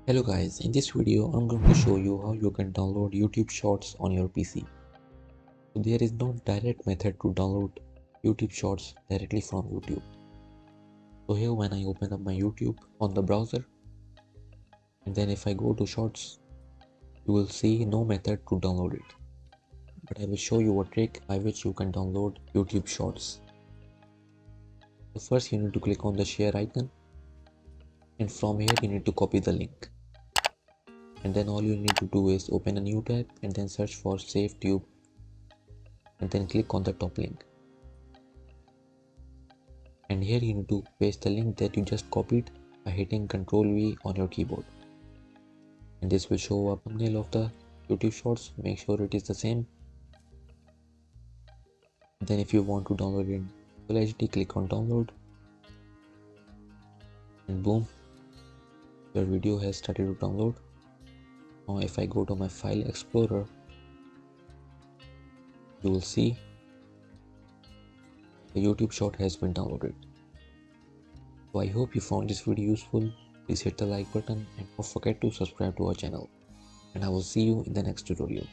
Hello guys, in this video I'm going to show you how you can download YouTube Shorts on your PC. So there is no direct method to download YouTube Shorts directly from YouTube. So here when I open up my YouTube on the browser and then if I go to Shorts, you will see no method to download it. But I will show you a trick by which you can download YouTube Shorts. So first you need to click on the share icon and from here you need to copy the link. And then all you need to do is open a new tab and then search for Save Tube and then click on the top link. And here you need to paste the link that you just copied by hitting Ctrl V on your keyboard. And this will show a thumbnail of the YouTube Shorts. Make sure it is the same. Then if you want to download it in Full HD, click on download. And boom, your video has started to download. Now if I go to my file explorer, you will see the YouTube short has been downloaded. So I hope you found this video useful. Please hit the like button and don't forget to subscribe to our channel. And I will see you in the next tutorial.